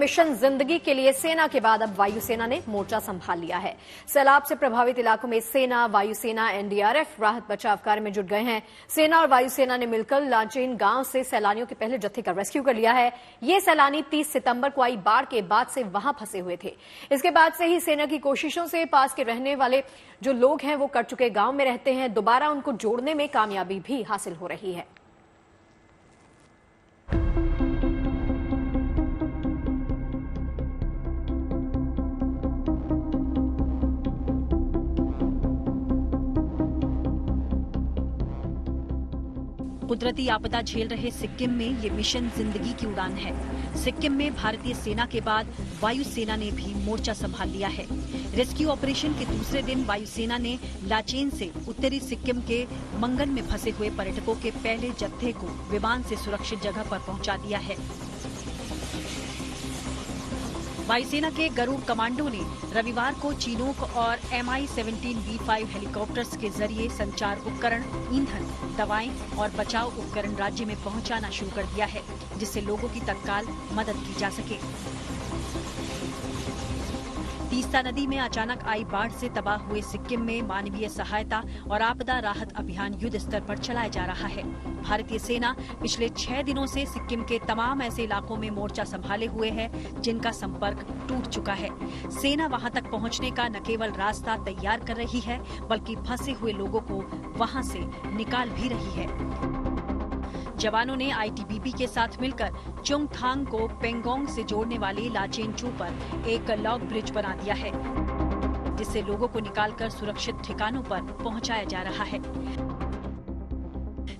Mission जिंदगी के लिए सेना के बाद अब वायुसेना ने मोर्चा संभाल लिया है। सैलाब से प्रभावित इलाकों में सेना, वायुसेना, एनडीआरएफ राहत बचाव कार्य में जुट गए हैं। सेना और वायुसेना ने मिलकर लाचेन गांव से सैलानियों के पहले जत्थे का रेस्क्यू कर लिया है। ये सैलानी 30 सितंबर को आई बाढ़ के बाद से वहां फंसे हुए थे। इसके बाद से ही सेना की कोशिशों से पास के रहने वाले जो लोग हैं वो कट चुके गांव में रहते हैं, दोबारा उनको जोड़ने में कामयाबी भी हासिल हो रही है। कुदरती आपदा झेल रहे सिक्किम में ये मिशन जिंदगी की उड़ान है। सिक्किम में भारतीय सेना के बाद वायुसेना ने भी मोर्चा संभाल लिया है। रेस्क्यू ऑपरेशन के दूसरे दिन वायुसेना ने लाचेन से उत्तरी सिक्किम के मंगन में फंसे हुए पर्यटकों के पहले जत्थे को विमान से सुरक्षित जगह पर पहुंचा दिया है। वायुसेना के गरुड़ कमांडो ने रविवार को चिनूक और Mi-17V5 हेलीकॉप्टर्स के जरिए संचार उपकरण, ईंधन, दवाएं और बचाव उपकरण राज्य में पहुंचाना शुरू कर दिया है, जिससे लोगों की तत्काल मदद की जा सके। तीस्ता नदी में अचानक आई बाढ़ से तबाह हुए सिक्किम में मानवीय सहायता और आपदा राहत अभियान युद्ध स्तर पर चलाया जा रहा है। भारतीय सेना पिछले 6 दिनों से सिक्किम के तमाम ऐसे इलाकों में मोर्चा संभाले हुए है जिनका संपर्क टूट चुका है। सेना वहां तक पहुंचने का न केवल रास्ता तैयार कर रही है, बल्कि फंसे हुए लोगों को वहां से निकाल भी रही है। जवानों ने आईटीबीपी के साथ मिलकर चुंगथांग को पेंगोंग से जोड़ने वाली लाचेन चू पर एक लॉग ब्रिज बना दिया है, जिससे लोगों को निकालकर सुरक्षित ठिकानों पर पहुंचाया जा रहा है।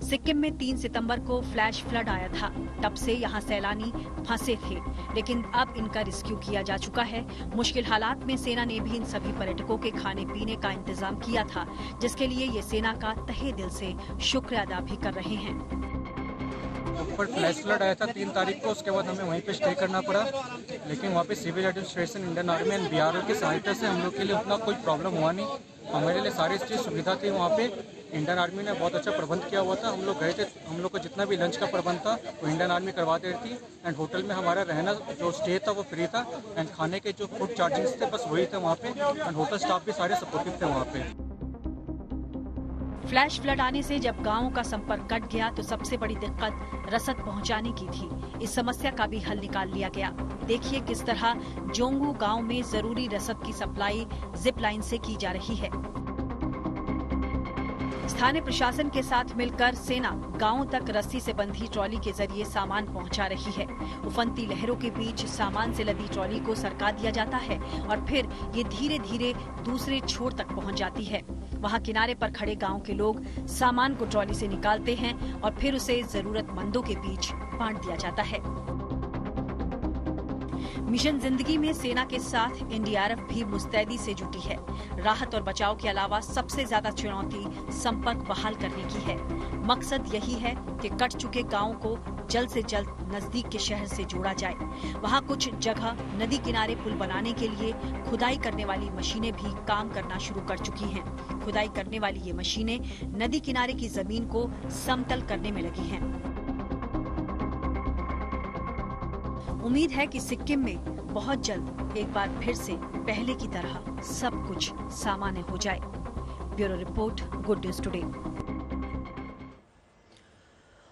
सिक्किम में 3 सितंबर को फ्लैश फ्लड आया था। तब से यहां सैलानी फंसे थे, लेकिन अब इनका रेस्क्यू किया जा चुका है। मुश्किल हालात में सेना ने भी इन सभी पर्यटकों के खाने पीने का इंतजाम किया था, जिसके लिए ये सेना का तहे दिल से शुक्र अदा भी कर रहे हैं। ऊपर फ्लैश फ्लड आया था 3 तारीख को, उसके बाद हमें वहीं पे स्टे करना पड़ा, लेकिन वहाँ पे civil administration, Indian army and BRO की सहायता से हम लोग के लिए उतना कोई प्रॉब्लम हुआ नहीं। हमारे लिए सारी चीज़ सुविधा थी। वहाँ पे इंडियन आर्मी ने बहुत अच्छा प्रबंध किया हुआ था। हम लोग गए थे, हम लोग को जितना भी लंच का प्रबंध था वो इंडियन आर्मी करवा देती थी। एंड होटल में हमारा रहना जो स्टे था वो फ्री था। एंड खाने के जो फूड चार्जिंग्स थे बस वही थे वहाँ पे। एंड होटल स्टाफ भी सारे सपोर्टिव थे वहाँ पे। फ्लैश फ्लड आने से जब गांवों का संपर्क कट गया तो सबसे बड़ी दिक्कत रसद पहुंचाने की थी। इस समस्या का भी हल निकाल लिया गया। देखिए किस तरह जोंगू गांव में जरूरी रसद की सप्लाई जिप लाइन से की जा रही है। स्थानीय प्रशासन के साथ मिलकर सेना गांवों तक रस्सी से बंधी ट्रॉली के जरिए सामान पहुंचा रही है। उफनती लहरों के बीच सामान से लदी ट्रॉली को सरका दिया जाता है और फिर ये धीरे धीरे दूसरे छोर तक पहुंच जाती है। वहां किनारे पर खड़े गांव के लोग सामान को ट्रॉली से निकालते हैं और फिर उसे जरूरतमंदों के बीच बांट दिया जाता है। मिशन जिंदगी में सेना के साथ एनडीआरएफ भी मुस्तैदी से जुटी है। राहत और बचाव के अलावा सबसे ज्यादा चुनौती संपर्क बहाल करने की है। मकसद यही है कि कट चुके गांवों को जल्द से जल्द नजदीक के शहर से जोड़ा जाए। वहां कुछ जगह नदी किनारे पुल बनाने के लिए खुदाई करने वाली मशीनें भी काम करना शुरू कर चुकी हैं। खुदाई करने वाली ये मशीनें नदी किनारे की जमीन को समतल करने में लगी हैं। उम्मीद है कि सिक्किम में बहुत जल्द एक बार फिर से पहले की तरह सब कुछ सामान्य हो जाए। Bureau report, good news today.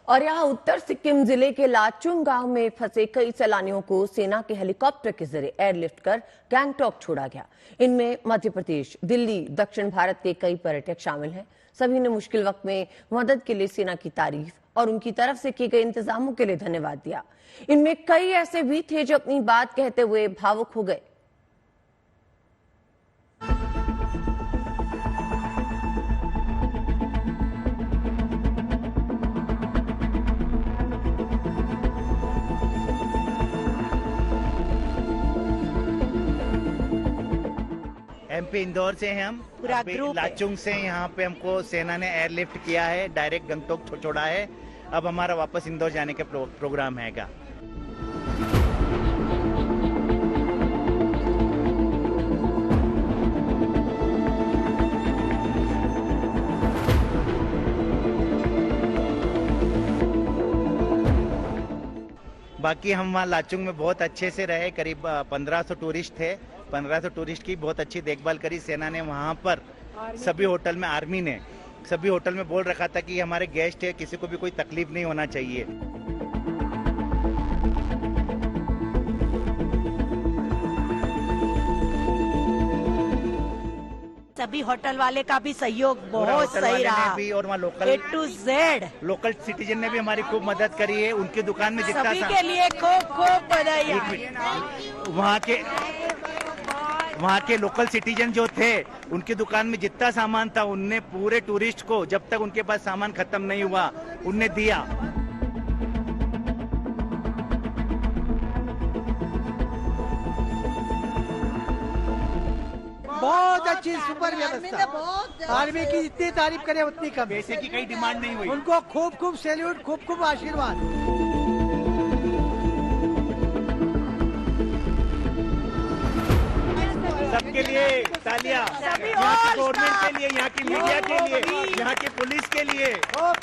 और यहाँ उत्तर सिक्किम जिले के लाचुंग गांव में फंसे कई सैलानियों को सेना के हेलीकॉप्टर के जरिए एयरलिफ्ट कर गैंगटॉक छोड़ा गया। इनमें मध्य प्रदेश, दिल्ली, दक्षिण भारत के कई पर्यटक शामिल हैं। सभी ने मुश्किल वक्त में मदद के लिए सेना की तारीफ और उनकी तरफ से किए गए इंतजामों के लिए धन्यवाद दिया। इनमें कई ऐसे भी थे जो अपनी बात कहते हुए भावुक हो गए। एमपी इंदौर से हैं हम, पूरा ग्रुप लाचुंग से। यहाँ पे हमको सेना ने एयरलिफ्ट किया है, डायरेक्ट गंगटोक छोड़ा है। अब हमारा वापस इंदौर जाने का प्रोग्राम हैगा। बाकी हम वहाँ लाचुंग में बहुत अच्छे से रहे, करीब 1500 टूरिस्ट थे। 1500 टूरिस्ट की बहुत अच्छी देखभाल करी सेना ने। वहाँ पर सभी होटल में आर्मी ने सभी होटल में बोल रखा था कि हमारे गेस्ट है, किसी को भी कोई तकलीफ नहीं होना चाहिए। सभी होटल वाले का भी सहयोग बहुत सही रहा भी, और वहाँ local A to Z local citizen ने भी हमारी खूब मदद करी है। उनकी दुकान में जितना सभी के लिए खूब खूब बधाई। वहाँ के लोकल सिटीजन जो थे, उनकी दुकान में जितना सामान था उनने पूरे टूरिस्ट को, जब तक उनके पास सामान खत्म नहीं हुआ, उनने दिया। बहुत अच्छी सुपर व्यवस्था। आर्मी की जितनी तारीफ करे उतनी कम। पैसे की कहीं डिमांड नहीं हुई। उनको खूब खूब सैल्यूट, खूब खूब आशीर्वाद। सबके लिए तालियां, यहाँ की गवर्नमेंट के लिए, यहाँ की मीडिया के लिए, यहाँ की पुलिस के लिए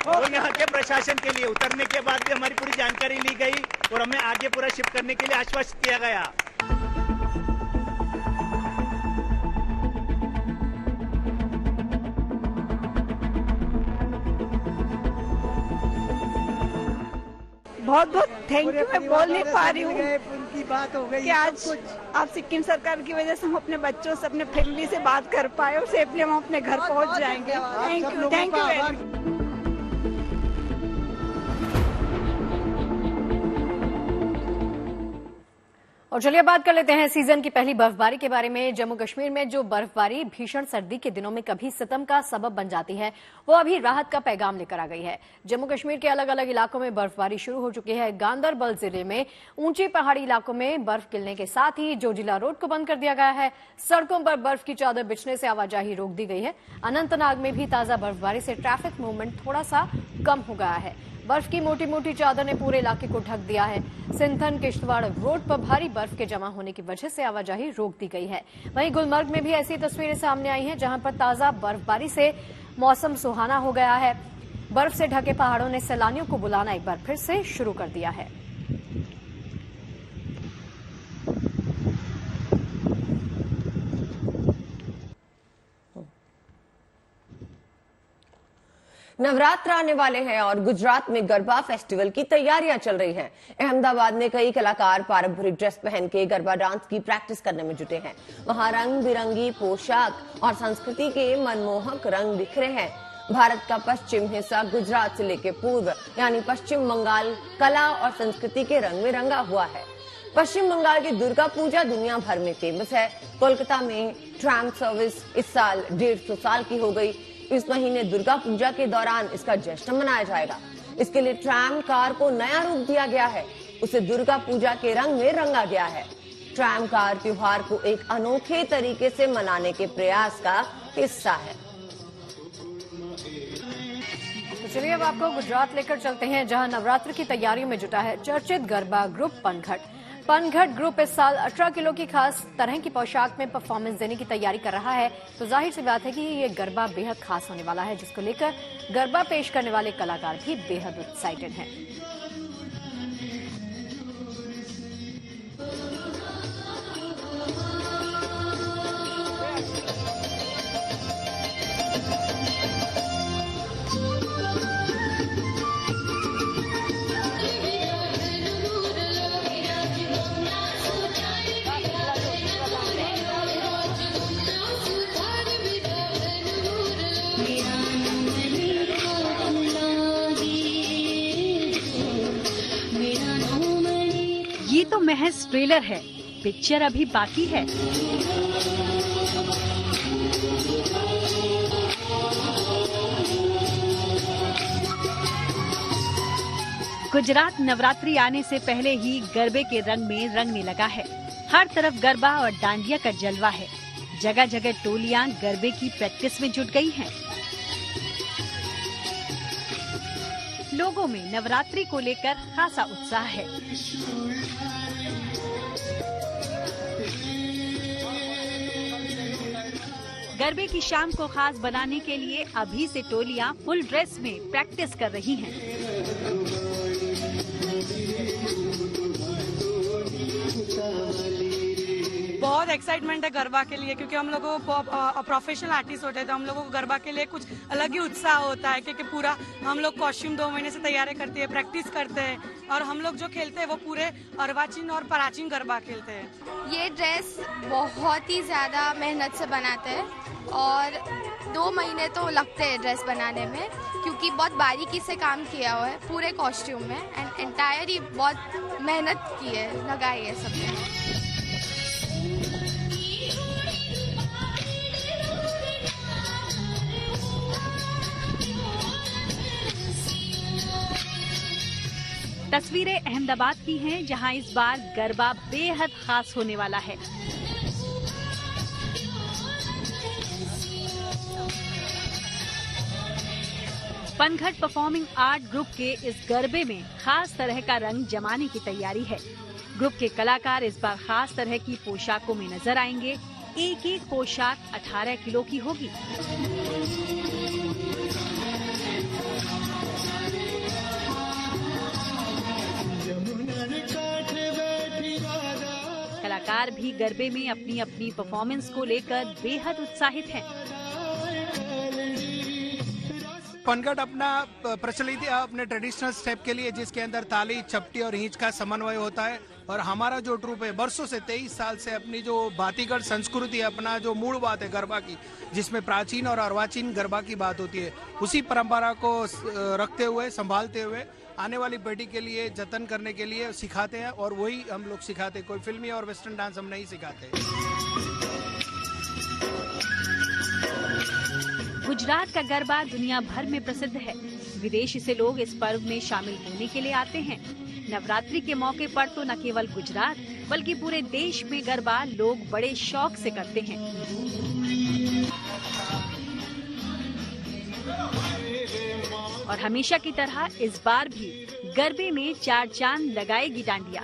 और यहाँ के प्रशासन के लिए। उतरने के बाद भी हमारी पूरी जानकारी ली गई और हमें आगे पूरा शिफ्ट करने के लिए आश्वस्त किया गया। बहुत बहुत थैंक यू। मैं बोल नहीं पा रही हूँ उनकी बात हो गई कि आज आप सिक्किम सरकार की वजह से हम अपने बच्चों से, अपने फैमिली से बात कर पाए और सेफली हम अपने घर पहुँच जाएंगे। Thank you very much. और चलिए बात कर लेते हैं सीजन की पहली बर्फबारी के बारे में। जम्मू कश्मीर में जो बर्फबारी भीषण सर्दी के दिनों में कभी सितम का सबब बन जाती है, वो अभी राहत का पैगाम लेकर आ गई है। जम्मू कश्मीर के अलग अलग इलाकों में बर्फबारी शुरू हो चुकी है। गांदरबल जिले में ऊंची पहाड़ी इलाकों में बर्फ गिरने के साथ ही जोजिला रोड को बंद कर दिया गया है। सड़कों पर बर्फ की चादर बिछने से आवाजाही रोक दी गई है। अनंतनाग में भी ताजा बर्फबारी से ट्रैफिक मूवमेंट थोड़ा सा कम हो गया है। बर्फ की मोटी मोटी चादर ने पूरे इलाके को ढक दिया है। सिंथन किश्तवाड़ रोड पर भारी बर्फ के जमा होने की वजह से आवाजाही रोक दी गई है। वहीं गुलमर्ग में भी ऐसी तस्वीरें सामने आई हैं, जहां पर ताजा बर्फबारी से मौसम सुहाना हो गया है। बर्फ से ढके पहाड़ों ने सैलानियों को बुलाना एक बार फिर से शुरू कर दिया है। नवरात्र आने वाले हैं और गुजरात में गरबा फेस्टिवल की तैयारियां चल रही हैं। अहमदाबाद में कई कलाकार पारंपरिक ड्रेस पहन के गरबा डांस की प्रैक्टिस करने में जुटे हैं। वहां रंग बिरंगी पोशाक और संस्कृति के मनमोहक रंग बिखरे हैं। भारत का पश्चिम हिस्सा गुजरात से लेकर पूर्व यानी पश्चिम बंगाल कला और संस्कृति के रंग में रंगा हुआ है। पश्चिम बंगाल की दुर्गा पूजा दुनिया भर में फेमस है। कोलकाता में ट्राम सर्विस इस साल 150 साल की हो गई। इस महीने दुर्गा पूजा के दौरान इसका जश्न मनाया जाएगा। इसके लिए ट्राम कार को नया रूप दिया गया है। उसे दुर्गा पूजा के रंग में रंगा गया है। ट्राम कार त्योहार को एक अनोखे तरीके से मनाने के प्रयास का हिस्सा है। तो चलिए अब आपको गुजरात लेकर चलते हैं, जहां नवरात्र की तैयारियों में जुटा है चर्चित गरबा ग्रुप पनघट। पनघट ग्रुप इस साल 18 किलो की खास तरह की पोशाक में परफॉर्मेंस देने की तैयारी कर रहा है। तो जाहिर सी बात है कि ये गरबा बेहद खास होने वाला है, जिसको लेकर गरबा पेश करने वाले कलाकार भी बेहद एक्साइटेड हैं। ये तो महज ट्रेलर है, पिक्चर अभी बाकी है। गुजरात नवरात्रि आने से पहले ही गरबे के रंग में रंगने लगा है। हर तरफ गरबा और डांडिया का जलवा है। जगह जगह टोलियां गरबे की प्रैक्टिस में जुट गई हैं। लोगों में नवरात्रि को लेकर खासा उत्साह है। गरबे की शाम को खास बनाने के लिए अभी से टोलियां फुल ड्रेस में प्रैक्टिस कर रही हैं। बहुत एक्साइटमेंट है गरबा के लिए, क्योंकि हम लोगों को प्रोफेशनल आर्टिस्ट होते हैं तो हम लोगों को गरबा के लिए कुछ अलग ही उत्साह होता है, क्योंकि पूरा हम लोग कॉस्ट्यूम 2 महीने से तैयारी करते हैं, प्रैक्टिस करते हैं, और हम लोग जो खेलते हैं वो पूरे अर्वाचीन और प्राचीन गरबा खेलते हैं। ये ड्रेस बहुत ही ज़्यादा मेहनत से बनाते हैं और 2 महीने तो लगते हैं ड्रेस बनाने में, क्योंकि बहुत बारीकी से काम किया हुआ है पूरे कॉस्ट्यूम में एंड एंटायर ही बहुत मेहनत की है, लगाई है सबने। तस्वीरें अहमदाबाद की हैं, जहां इस बार गरबा बेहद खास होने वाला है। पनघट परफॉर्मिंग आर्ट ग्रुप के इस गरबे में खास तरह का रंग जमाने की तैयारी है। ग्रुप के कलाकार इस बार खास तरह की पोशाकों में नजर आएंगे। एक एक पोशाक 18 किलो की होगी। कलाकार भी गरबे में अपनी अपनी परफॉर्मेंस को लेकर बेहद उत्साहित हैं। पनघट अपना प्रचलित है अपने ट्रेडिशनल स्टेप के लिए, जिसके अंदर ताली, चपटी और हींच का समन्वय होता है। और हमारा जो ट्रूप है बरसों से 23 साल से अपनी जो भातीगढ़ संस्कृति है, अपना जो मूल बात है गरबा की, जिसमें प्राचीन और अर्वाचीन गरबा की बात होती है, उसी परंपरा को रखते हुए, संभालते हुए आने वाली पीढ़ी के लिए जतन करने के लिए सिखाते हैं। और वही हम लोग सिखाते, कोई फिल्मी और वेस्टर्न डांस हम नहीं सिखाते। गुजरात का गरबा दुनिया भर में प्रसिद्ध है। विदेशी से लोग इस पर्व में शामिल होने के लिए आते हैं। नवरात्रि के मौके पर तो न केवल गुजरात बल्कि पूरे देश में गरबा लोग बड़े शौक से करते हैं। और हमेशा की तरह इस बार भी गरबे में 4 चांद लगाएगी dandiya.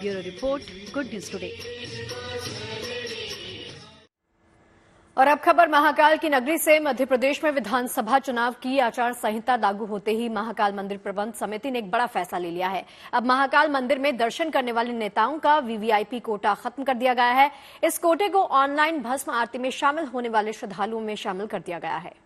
Bureau report, good news today. और अब खबर महाकाल की नगरी से। मध्य प्रदेश में विधानसभा चुनाव की आचार संहिता लागू होते ही महाकाल मंदिर प्रबंध समिति ने एक बड़ा फैसला ले लिया है। अब महाकाल मंदिर में दर्शन करने वाले नेताओं का वीवीआईपी कोटा खत्म कर दिया गया है। इस कोटे को ऑनलाइन भस्म आरती में शामिल होने वाले श्रद्धालुओं में शामिल कर दिया गया है।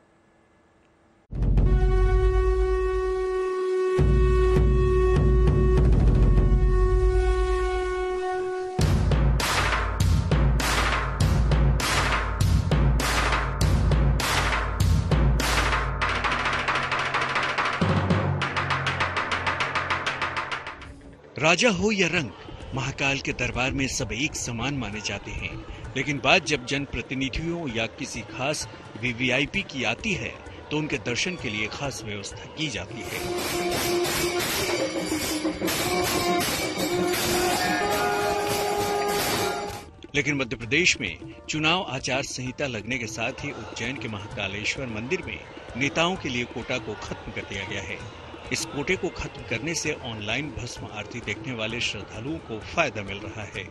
राजा हो या रंग, महाकाल के दरबार में सब एक समान माने जाते हैं। लेकिन बात जब जनप्रतिनिधियों या किसी खास वीवीआईपी की आती है तो उनके दर्शन के लिए खास व्यवस्था की जाती है। लेकिन मध्य प्रदेश में चुनाव आचार संहिता लगने के साथ ही उज्जैन के महाकालेश्वर मंदिर में नेताओं के लिए कोटा को खत्म कर दिया गया है। इस कोटे को खत्म करने से ऑनलाइन भस्म आरती देखने वाले श्रद्धालुओं को फायदा मिल रहा है।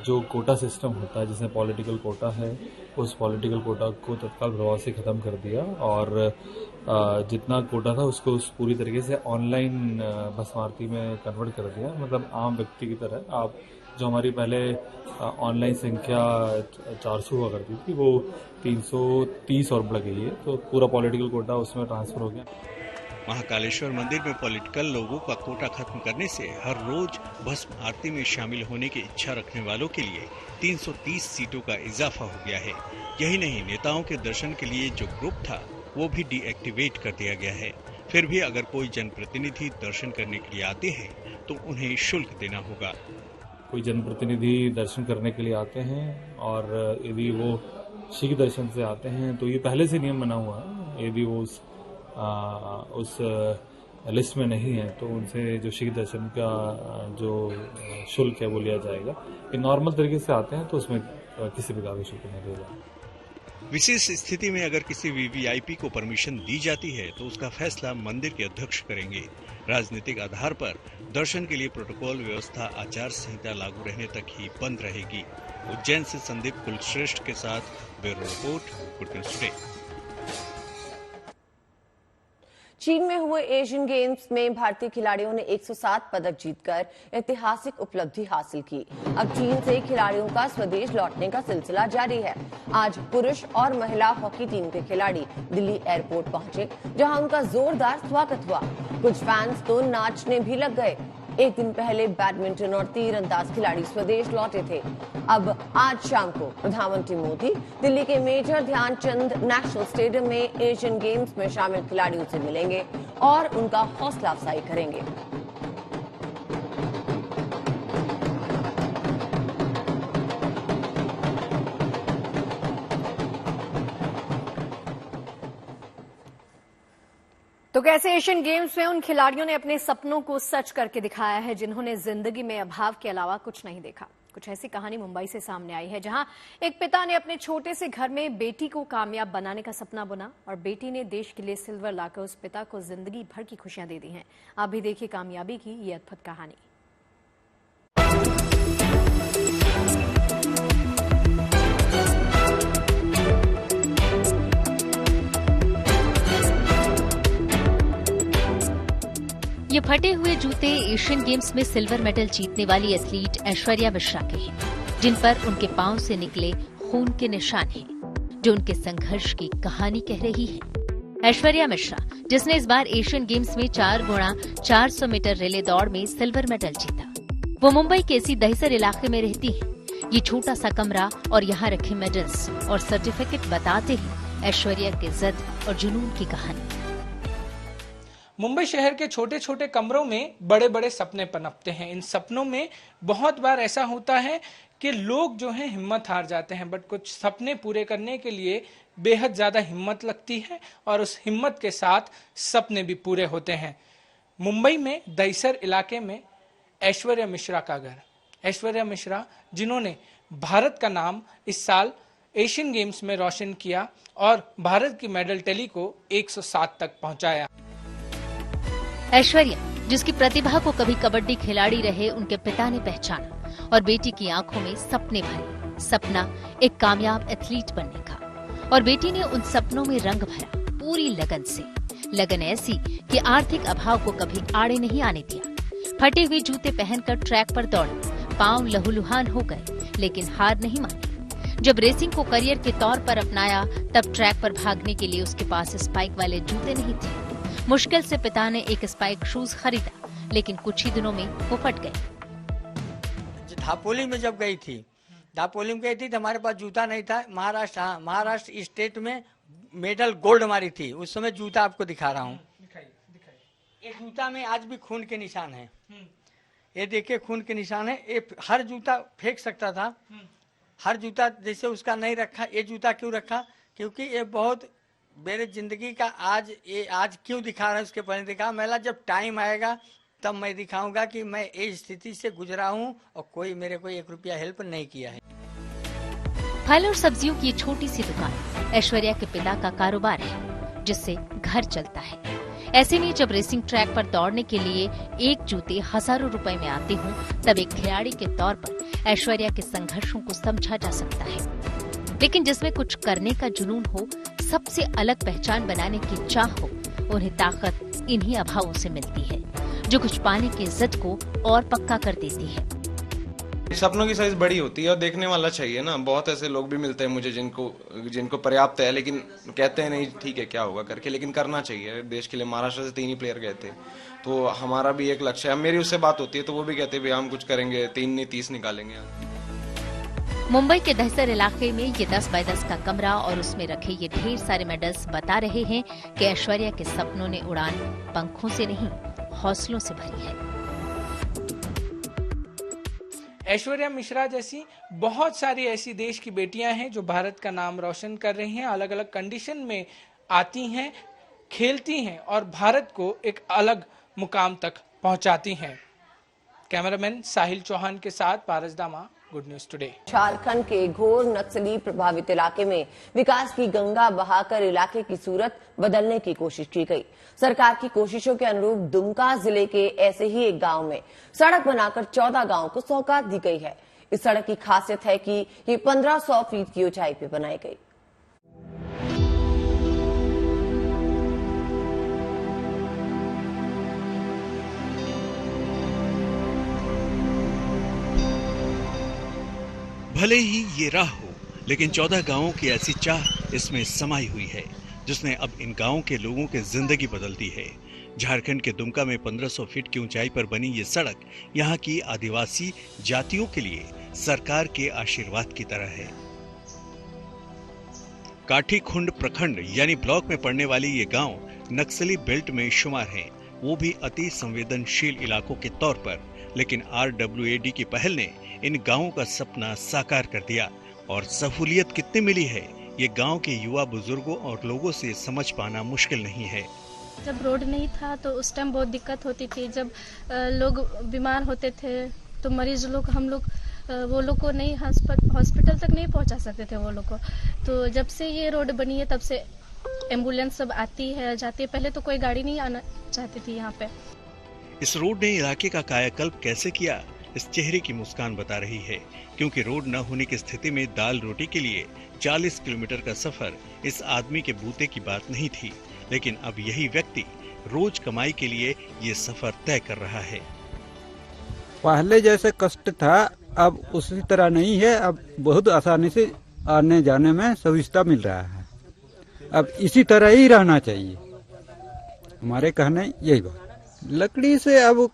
जो कोटा सिस्टम होता है, जिसमें पॉलिटिकल कोटा है, उस पॉलिटिकल कोटा को तत्काल प्रभाव से खत्म कर दिया और जितना कोटा था उसको पूरी तरीके से ऑनलाइन भस्म आरती में कन्वर्ट कर दिया। मतलब आम व्यक्ति की तरह आप जो हमारी पहले ऑनलाइन संख्या 400 हुआ करती थी, वो 330 और बढ़ गई है। तो पूरा पॉलिटिकल कोटा उसमें ट्रांसफर हो गया। महाकालेश्वर मंदिर में पॉलिटिकल लोगों का कोटा खत्म करने से हर रोज भस्म आरती में शामिल होने की इच्छा रखने वालों के लिए 330 सीटों का इजाफा हो गया है। यही नहीं, नेताओं के दर्शन के लिए जो ग्रुप था वो भी डीएक्टिवेट कर दिया गया है। फिर भी अगर कोई जनप्रतिनिधि दर्शन करने के लिए आते हैं तो उन्हें शुल्क देना होगा। कोई जनप्रतिनिधि दर्शन करने के लिए आते हैं और यदि वो शीघ्र दर्शन से आते हैं तो ये पहले से नियम बना हुआ है, यदि वो उस लिस्ट में नहीं है तो उनसे जो शीघ्र दर्शन का जो शुल्क है वो लिया जाएगा। ये नॉर्मल तरीके से आते हैं तो उसमें किसी प्रकार का शुल्क नहीं दिया जाएगा। विशेष स्थिति में अगर किसी वीवीआईपी को परमिशन दी जाती है तो उसका फैसला मंदिर के अध्यक्ष करेंगे। राजनीतिक आधार पर दर्शन के लिए प्रोटोकॉल व्यवस्था आचार संहिता लागू रहने तक ही बंद रहेगी। उज्जैन से संदीप कुलश्रेष्ठ के साथ bureau report, good news today. चीन में हुए एशियन गेम्स में भारतीय खिलाड़ियों ने 107 पदक जीतकर ऐतिहासिक उपलब्धि हासिल की। अब चीन से खिलाड़ियों का स्वदेश लौटने का सिलसिला जारी है। आज पुरुष और महिला हॉकी टीम के खिलाड़ी दिल्ली एयरपोर्ट पहुंचे, जहां उनका जोरदार स्वागत हुआ। कुछ फैंस तो नाचने भी लग गए। एक दिन पहले बैडमिंटन और तीरंदाज खिलाड़ी स्वदेश लौटे थे। अब आज शाम को प्रधानमंत्री मोदी दिल्ली के मेजर ध्यानचंद नेशनल स्टेडियम में एशियन गेम्स में शामिल खिलाड़ियों से मिलेंगे और उनका हौसला अफजाई करेंगे। तो कैसे एशियन गेम्स में उन खिलाड़ियों ने अपने सपनों को सच करके दिखाया है जिन्होंने जिंदगी में अभाव के अलावा कुछ नहीं देखा। कुछ ऐसी कहानी मुंबई से सामने आई है, जहां एक पिता ने अपने छोटे से घर में बेटी को कामयाब बनाने का सपना बुना और बेटी ने देश के लिए सिल्वर लाकर उस पिता को जिंदगी भर की खुशियां दे दी हैं। आप भी देखिए कामयाबी की ये अद्भुत कहानी। ये फटे हुए जूते एशियन गेम्स में सिल्वर मेडल जीतने वाली एथलीट ऐश्वर्या मिश्रा के हैं, जिन पर उनके पांव से निकले खून के निशान हैं, जो उनके संघर्ष की कहानी कह रही है। ऐश्वर्या मिश्रा, जिसने इस बार एशियन गेम्स में 4x400 मीटर रिले दौड़ में सिल्वर मेडल जीता, वो मुंबई के इसी दहिसर इलाके में रहती है। ये छोटा सा कमरा और यहाँ रखे मेडल्स और सर्टिफिकेट बताते हैं ऐश्वर्या के जिद और जुनून की कहानी। मुंबई शहर के छोटे छोटे कमरों में बड़े बड़े सपने पनपते हैं। इन सपनों में बहुत बार ऐसा होता है कि लोग जो हैं हिम्मत हार जाते हैं, बट कुछ सपने पूरे करने के लिए बेहद ज्यादा हिम्मत लगती है और उस हिम्मत के साथ सपने भी पूरे होते हैं। मुंबई में दहिसर इलाके में ऐश्वर्या मिश्रा का घर। ऐश्वर्या मिश्रा, जिन्होंने भारत का नाम इस साल एशियन गेम्स में रोशन किया और भारत की मेडल टैली को 107 तक पहुंचाया। ऐश्वर्या, जिसकी प्रतिभा को कभी कबड्डी खिलाड़ी रहे उनके पिता ने पहचाना और बेटी की आंखों में सपने भरे। सपना एक कामयाब एथलीट बनने का, और बेटी ने उन सपनों में रंग भरा पूरी लगन से। लगन ऐसी कि आर्थिक अभाव को कभी आड़े नहीं आने दिया। फटे हुए जूते पहनकर ट्रैक पर दौड़े, पांव लहूलुहान हो गए, लेकिन हार नहीं मानी। जब रेसिंग को करियर के तौर पर अपनाया, तब ट्रैक पर भागने के लिए उसके पास स्पाइक वाले जूते नहीं थे। मुश्किल से पिता ने एक स्पाइक शूज खरीदा, लेकिन कुछ ही दिनों में वो फट गए। दापोली में जब गई थी तो हमारे पास जूता नहीं था। महाराष्ट्र स्टेट में मेडल गोल्ड हमारी थी। उस समय जूता आपको दिखा रहा हूँ। ये जूता में आज भी खून के निशान है। ये देखिए खून के निशान है। ये हर जूता फेंक सकता था, हर जूता जैसे उसका नहीं रखा। ये जूता क्यों रखा? क्योंकि ये बहुत मेरे जिंदगी का आज क्यों दिखा रहा है, उसके पहले दिखा। मेरा जब टाइम आएगा तब मैं दिखाऊंगा कि मैं इस स्थिति से गुजरा हूँ और कोई मेरे को 1 रुपया हेल्प नहीं किया है। फल और सब्जियों की छोटी सी दुकान ऐश्वर्या के पिता का कारोबार है, जिससे घर चलता है। ऐसे में जब रेसिंग ट्रैक पर दौड़ने के लिए एक जूते हजारों रुपए में आते हों, तब एक खिलाड़ी के तौर पर ऐश्वर्या के संघर्षों को समझा जा सकता है। लेकिन जिसमें कुछ करने का जुनून हो, सबसे अलग पहचान बनाने की चाह हो, उन्हें ताकत इन्हीं अभावों से मिलती है, जो कुछ पाने की जिद को और पक्का कर देती है। सपनों की साइज बड़ी होती है और देखने वाला चाहिए ना। बहुत ऐसे लोग भी मिलते हैं मुझे जिनको पर्याप्त है, लेकिन कहते हैं नहीं ठीक है क्या होगा करके, लेकिन करना चाहिए देश के लिए। महाराष्ट्र से 3 ही प्लेयर गए थे, तो हमारा भी एक लक्ष्य है। मेरी उससे बात होती है तो वो भी कहते हैं हम कुछ करेंगे, 3 नहीं 30 निकालेंगे। मुंबई के दहिसर इलाके में ये 10 बाय 10 का कमरा और उसमें रखे ये ढेर सारे मेडल्स बता रहे हैं कि ऐश्वर्या के सपनों ने उड़ान पंखों से नहीं, हौसलों से भरी है। ऐश्वर्या मिश्रा जैसी बहुत सारी ऐसी देश की बेटियां हैं जो भारत का नाम रोशन कर रही हैं, अलग अलग कंडीशन में आती हैं, खेलती हैं और भारत को एक अलग मुकाम तक पहुंचाती हैं। कैमरामैन साहिल चौहान के साथ पारस दामा, गुड न्यूज टुडे। झारखंड के घोर नक्सली प्रभावित इलाके में विकास की गंगा बहाकर इलाके की सूरत बदलने की कोशिश की गई। सरकार की कोशिशों के अनुरूप दुमका जिले के ऐसे ही एक गांव में सड़क बनाकर 14 गांवों को सौगात दी गई है। इस सड़क की खासियत है कि ये 1500 फीट की ऊंचाई पर बनाई गई। भले ही ये राह हो, लेकिन 14 गांवों की ऐसी चाह इसमें समाई हुई है जिसने अब इन गांवों के लोगों की जिंदगी बदल दी है। झारखंड के दुमका में 1500 फीट की ऊंचाई पर बनी ये सड़क यहाँ की आदिवासी जातियों के लिए सरकार के आशीर्वाद की तरह है। काठीखुंड प्रखंड यानी ब्लॉक में पड़ने वाली ये गांव नक्सली बेल्ट में शुमार हैं, वो भी अति संवेदनशील इलाकों के तौर पर। लेकिन RWAD की पहल ने इन गांवों का सपना साकार कर दिया और सहूलियत कितनी मिली है ये गांव के युवा बुजुर्गों और लोगों से समझ पाना मुश्किल नहीं है। जब रोड नहीं था तो उस टाइम बहुत दिक्कत होती थी। जब लोग बीमार होते थे तो मरीज लोग वो लोग को नहीं हॉस्पिटल तक नहीं पहुंचा सकते थे वो लोग को। तो जब से ये रोड बनी है तब से एम्बुलेंस सब आती है जाती है। पहले तो कोई गाड़ी नहीं आना चाहती थी यहाँ पे। इस रोड ने इलाके का कायाकल्प कैसे किया, इस चेहरे की मुस्कान बता रही है। क्योंकि रोड न होने की स्थिति में दाल रोटी के लिए 40 किलोमीटर का सफर इस आदमी के बूते की बात नहीं थी, लेकिन अब यही व्यक्ति रोज कमाई के लिए ये सफर तय कर रहा है। पहले जैसे कष्ट था अब उसी तरह नहीं है। अब बहुत आसानी से आने जाने में सुविधा मिल रहा है। अब इसी तरह ही रहना चाहिए, हमारे कहने यही बात। लकड़ी से अब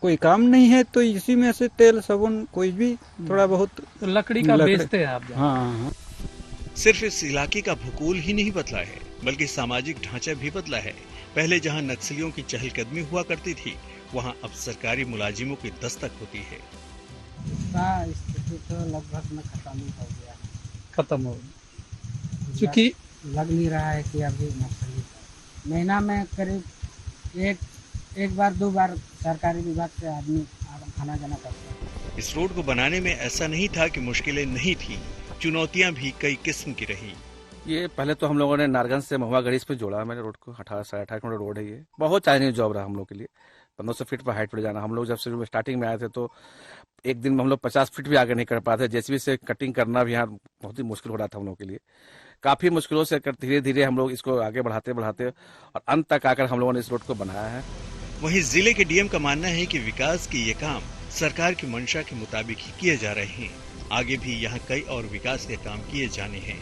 कोई काम नहीं है तो इसी में से तेल साबुन कोई भी थोड़ा बहुत तो लकड़ी का बेचते हैं आप। हाँ। सिर्फ इस इलाके का भूगोल ही नहीं बदला है बल्कि सामाजिक ढांचा भी बदला है। पहले जहां नक्सलियों की चहलकदमी हुआ करती थी वहां अब सरकारी मुलाजिमों की दस्तक होती है। स्थिति तो लगभग में खत्म ही हो गया। खत्म हो गया क्योंकि लग नहीं रहा है कि अभी नक्सली महीना में करीब एक बार 2 बार सरकारी विभाग से आदमी आना जाना करता है। इस रोड को बनाने में ऐसा नहीं था कि मुश्किलें नहीं थी, चुनौतियां भी कई किस्म की रही। ये पहले तो हम लोगों ने नारगंज से महुआ गढ़ी पे जोड़ा है मैंने रोड को। 18-18 किलोमीटर रोड है ये। बहुत चैलेंजिंग जॉब रहा हम लोग के लिए। 1500 फीट पर हाइट पर जाना। हम लोग जब से स्टार्टिंग में आए थे तो एक दिन में हम लोग 50 फीट भी आगे नहीं कर पाते। जेसीबी से कटिंग करना भी यहाँ बहुत ही मुश्किल हो रहा था हम लोग के लिए। काफी मुश्किलों से धीरे धीरे हम लोग इसको आगे बढ़ाते और अंत तक आकर हम लोगों ने इस रोड को बनाया है। वहीं जिले के डीएम का मानना है कि विकास के ये काम सरकार की मंशा के मुताबिक ही किए जा रहे हैं। आगे भी यहाँ कई और विकास के काम किए जाने हैं।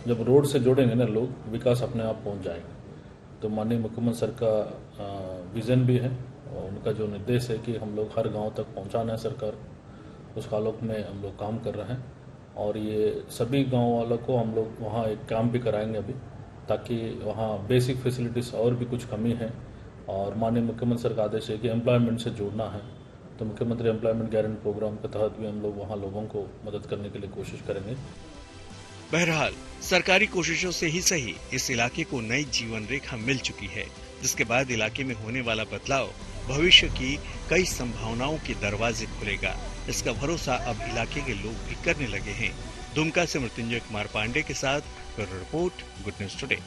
जब रोड से जोड़ेंगे ना लोग, विकास अपने आप पहुंच जाएगा। तो माननीय मुख्यमंत्री सर का विजन भी है और उनका जो निर्देश है कि हम लोग हर गांव तक पहुंचाना है सरकार, उस आलोक में हम लोग काम कर रहे हैं। और ये सभी गांव वालों को हम लोग वहाँ एक काम भी कराएंगे अभी, ताकि वहाँ बेसिक फैसिलिटीज और भी कुछ कमी है। और माननीय मुख्यमंत्री सर का आदेश है कि एम्प्लॉयमेंट से जोड़ना है, तो मुख्यमंत्री एम्प्लॉयमेंट गारंटी प्रोग्राम के तहत भी हम लोग वहाँ लोगों को मदद करने के लिए कोशिश करेंगे। बहरहाल सरकारी कोशिशों से ही सही इस इलाके को नई जीवन रेखा मिल चुकी है, जिसके बाद इलाके में होने वाला बदलाव भविष्य की कई संभावनाओं के दरवाजे खोलेगा। इसका भरोसा अब इलाके के लोग भी करने लगे हैं। दुमका से मृत्युंजय कुमार पांडे के साथ रिपोर्ट, गुड न्यूज टुडे।